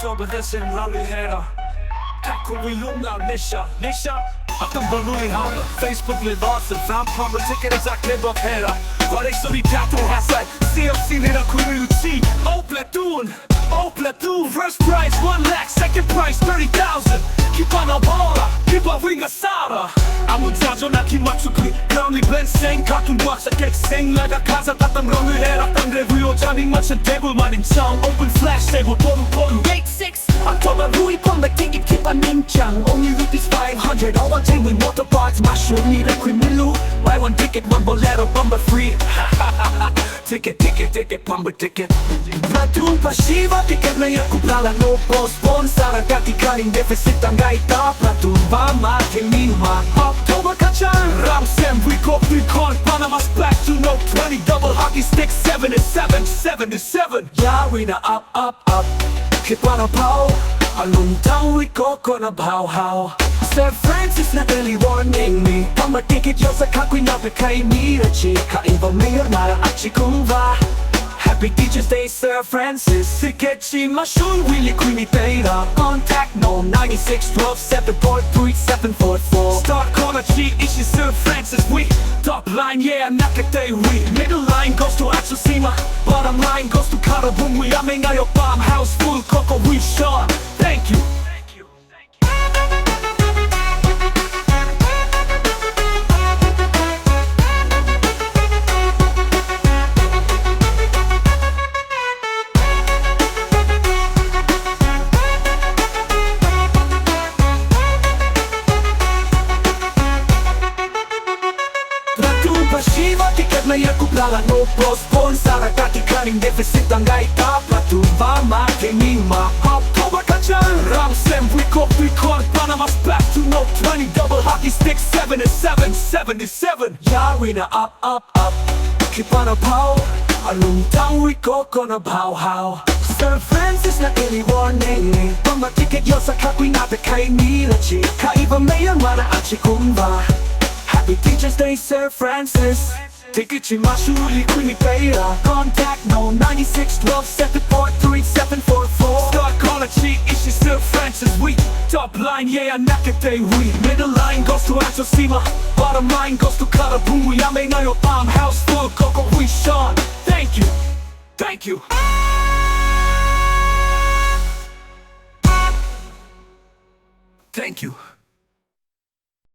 October lalihera Takumi luna nisha Atam baluni hanga Facebook livasen Fam pamba ticket as akeba hera Vare suri tattoo hasai CFC nera kuiruchi Oh platoon First prize 1 lakh Second prize 30,000 Keep on a baller Keep on wing a sara 아무 자존나 기맞추기 Currently blend sing Cartoon box I get sing Like a casa tatang ron을 해라 땅 레뷰요 자닝 맞춘 대불만인 청 Open flash 대고 보루 86 October Louis Pumba Tinky keep on nimchang Only with this 500 All one thing with motorbikes Mushroom need a milu Buy one ticket one bolero bumper free Ticket bumper ticket Platoon pasiva ticket na yan kuplala no Sponsor ang katikaling deficit ang gaita Platoon ba matimima October kachan Ram Sam record Panama's back to no 20 double hockey stick 7 to 7 Yari na up Keep on a pow Alung down we go gonna bow how Sir Francis na early warning me Pang matikit yo sa kakoy na kay mirachi Kaiba mayor na achi kung va Happy Teacher's Day Sir Francis Sikechi mashun wili kumitera Contact no 96 12 743 744 Start corner G ishi Sir Francis we Top line yeah nakatay we Middle line goes to Atsusima Bottom line goes to Karabum we aming ayo farmhouse full coco we sure Thank you Pasiva tiket na yan kuplala no Sponsor ang katikaling deficit ang gaita Platoon ba matimima October kachan Ram Sam record Panama's back to no 20 double hockey stick 7 to 7 Yari na up Keep on a pow Alung down we go gonna bow how Sir Francis na ili warning Pang matiket yo sa kakoy na kay mirachi Kaiba mayon wala achi kung ba Happy Teacher's Day, Sir Francis Tikichi mashuli kunipera Contact no 96 12 743 744 Start corner G ishi Sir Francis we Top line yeah nakate we Middle line goes to Atsusima Bottom line goes to Karabum we Yame na yo farmhouse full coco we Sean Thank you Thank you